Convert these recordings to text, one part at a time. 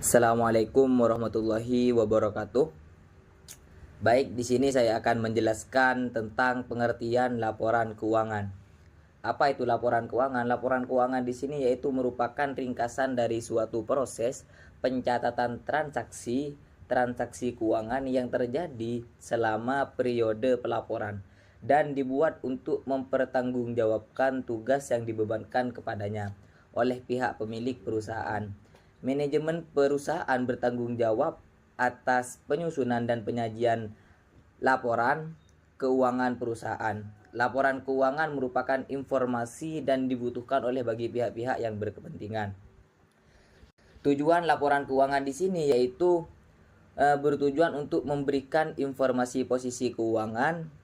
Assalamualaikum warahmatullahi wabarakatuh. Baik, di sini saya akan menjelaskan tentang pengertian laporan keuangan. Apa itu laporan keuangan? Laporan keuangan di sini yaitu merupakan ringkasan dari suatu proses pencatatan transaksi keuangan yang terjadi selama periode pelaporan dan dibuat untuk mempertanggungjawabkan tugas yang dibebankan kepadanya oleh pihak pemilik perusahaan. Manajemen perusahaan bertanggung jawab atas penyusunan dan penyajian laporan keuangan perusahaan. Laporan keuangan merupakan informasi dan dibutuhkan oleh bagi pihak-pihak yang berkepentingan. Tujuan laporan keuangan di sini yaitu bertujuan untuk memberikan informasi posisi keuangan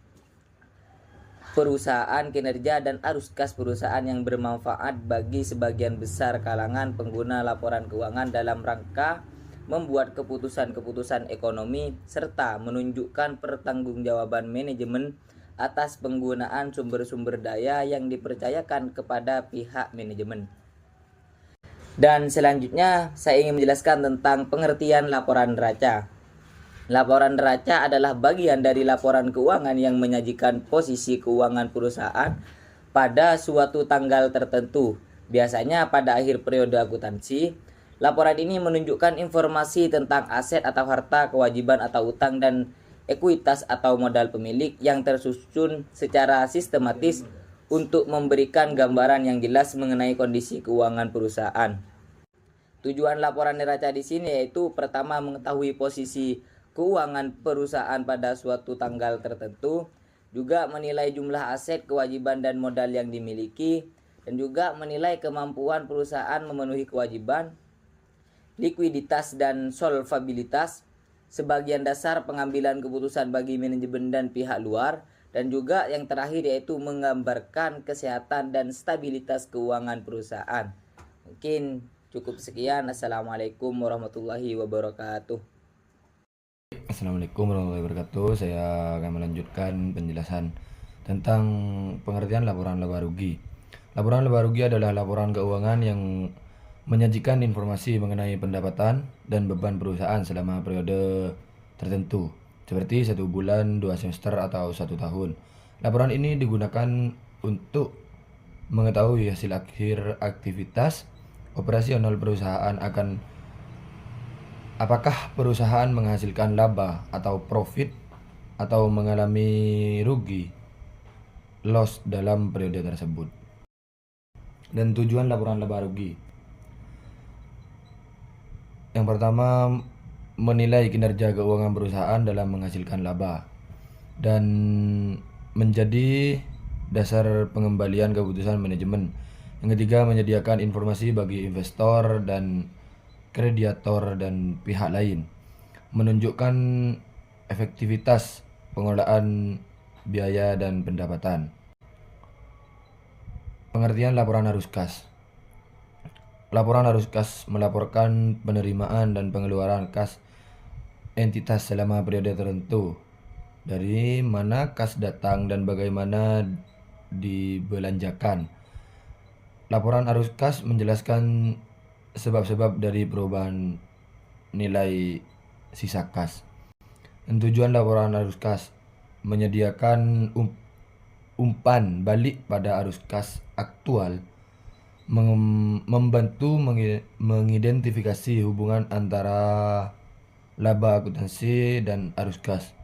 perusahaan, kinerja dan arus kas perusahaan yang bermanfaat bagi sebagian besar kalangan pengguna laporan keuangan dalam rangka membuat keputusan-keputusan ekonomi serta menunjukkan pertanggungjawaban manajemen atas penggunaan sumber-sumber daya yang dipercayakan kepada pihak manajemen. Dan selanjutnya saya ingin menjelaskan tentang pengertian laporan neraca. Laporan neraca adalah bagian dari laporan keuangan yang menyajikan posisi keuangan perusahaan pada suatu tanggal tertentu, biasanya pada akhir periode akuntansi. Laporan ini menunjukkan informasi tentang aset atau harta, kewajiban atau utang, dan ekuitas atau modal pemilik yang tersusun secara sistematis untuk memberikan gambaran yang jelas mengenai kondisi keuangan perusahaan. Tujuan laporan neraca di sini yaitu pertama mengetahui posisi keuangan perusahaan pada suatu tanggal tertentu, juga menilai jumlah aset, kewajiban dan modal yang dimiliki, dan juga menilai kemampuan perusahaan memenuhi kewajiban, likuiditas dan solvabilitas sebagian dasar pengambilan keputusan bagi manajemen dan pihak luar, dan juga yang terakhir yaitu menggambarkan kesehatan dan stabilitas keuangan perusahaan. Mungkin cukup sekian. Assalamualaikum warahmatullahi wabarakatuh. Assalamualaikum warahmatullahi wabarakatuh. Saya akan melanjutkan penjelasan tentang pengertian laporan laba rugi. Laporan laba rugi adalah laporan keuangan yang menyajikan informasi mengenai pendapatan dan beban perusahaan selama periode tertentu, seperti 1 bulan, 2 semester, atau 1 tahun. Laporan ini digunakan untuk mengetahui hasil akhir aktivitas operasional perusahaan apakah perusahaan menghasilkan laba atau profit atau mengalami rugi loss dalam periode tersebut. Dan tujuan laporan laba rugi. Yang pertama, menilai kinerja keuangan perusahaan dalam menghasilkan laba dan menjadi dasar pengembalian keputusan manajemen. Yang ketiga, menyediakan informasi bagi investor dan kreditor dan pihak lain, menunjukkan efektivitas pengelolaan biaya dan pendapatan. Pengertian laporan arus kas. Laporan arus kas melaporkan penerimaan dan pengeluaran kas entitas selama periode tertentu, dari mana kas datang dan bagaimana dibelanjakan. Laporan arus kas menjelaskan sebab-sebab dari perubahan nilai sisa kas. Dan tujuan laporan arus kas menyediakan umpan balik pada arus kas aktual, membantu mengidentifikasi hubungan antara laba akuntansi dan arus kas,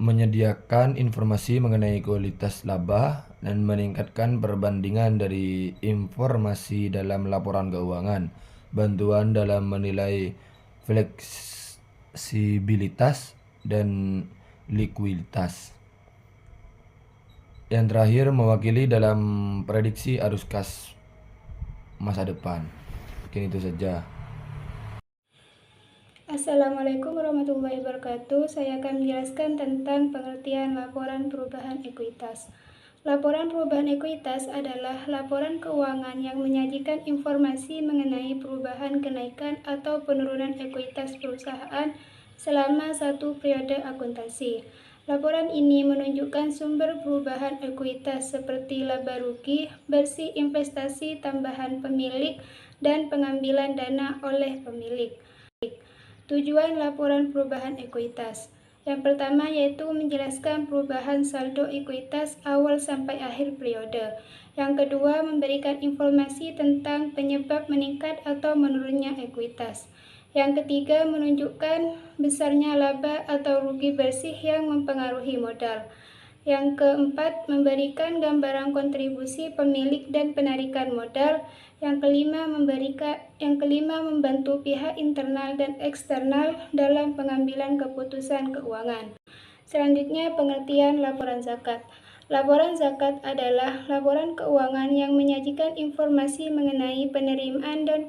menyediakan informasi mengenai kualitas laba, dan meningkatkan perbandingan dari informasi dalam laporan keuangan, bantuan dalam menilai fleksibilitas dan likuiditas. Yang terakhir, mewakili dalam prediksi arus kas masa depan. Mungkin itu saja. Assalamualaikum warahmatullahi wabarakatuh. Saya akan menjelaskan tentang pengertian laporan perubahan ekuitas. Laporan perubahan ekuitas adalah laporan keuangan yang menyajikan informasi mengenai perubahan, kenaikan, atau penurunan ekuitas perusahaan selama satu periode akuntansi. Laporan ini menunjukkan sumber perubahan ekuitas seperti laba rugi, bersih investasi tambahan pemilik, dan pengambilan dana oleh pemilik. Tujuan laporan perubahan ekuitas. Yang pertama yaitu menjelaskan perubahan saldo ekuitas awal sampai akhir periode. Yang kedua, memberikan informasi tentang penyebab meningkat atau menurunnya ekuitas. Yang ketiga, menunjukkan besarnya laba atau rugi bersih yang mempengaruhi modal. Yang keempat, memberikan gambaran kontribusi pemilik dan penarikan modal. Yang kelima, membantu pihak internal dan eksternal dalam pengambilan keputusan keuangan. Selanjutnya, pengertian laporan zakat. Laporan zakat adalah laporan keuangan yang menyajikan informasi mengenai penerimaan dan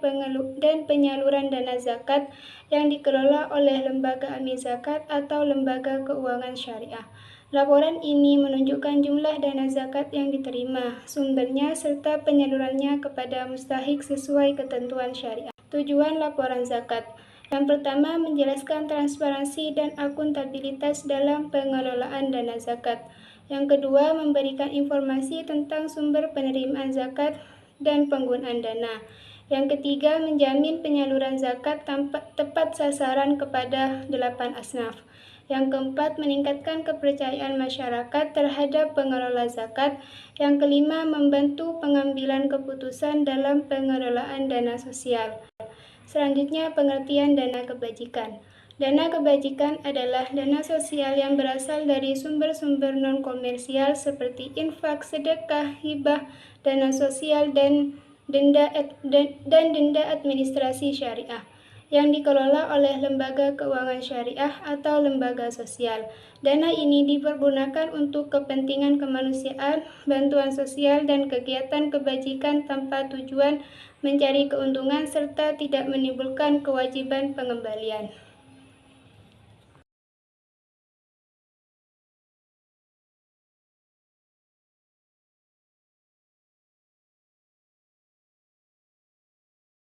penyaluran dana zakat yang dikelola oleh lembaga amil zakat atau lembaga keuangan syariah. Laporan ini menunjukkan jumlah dana zakat yang diterima, sumbernya, serta penyalurannya kepada mustahik sesuai ketentuan syariah. Tujuan laporan zakat. Yang pertama, menjelaskan transparansi dan akuntabilitas dalam pengelolaan dana zakat. Yang kedua, memberikan informasi tentang sumber penerimaan zakat dan penggunaan dana. Yang ketiga, menjamin penyaluran zakat tepat sasaran kepada 8 asnaf. Yang keempat, meningkatkan kepercayaan masyarakat terhadap pengelola zakat. Yang kelima, membantu pengambilan keputusan dalam pengelolaan dana sosial. Selanjutnya, pengertian dana kebajikan. Dana kebajikan adalah dana sosial yang berasal dari sumber-sumber non-komersial seperti infak, sedekah, hibah, dana sosial, dan denda administrasi syariah yang dikelola oleh lembaga keuangan syariah atau lembaga sosial. Dana ini dipergunakan untuk kepentingan kemanusiaan, bantuan sosial, dan kegiatan kebajikan tanpa tujuan mencari keuntungan serta tidak menimbulkan kewajiban pengembalian.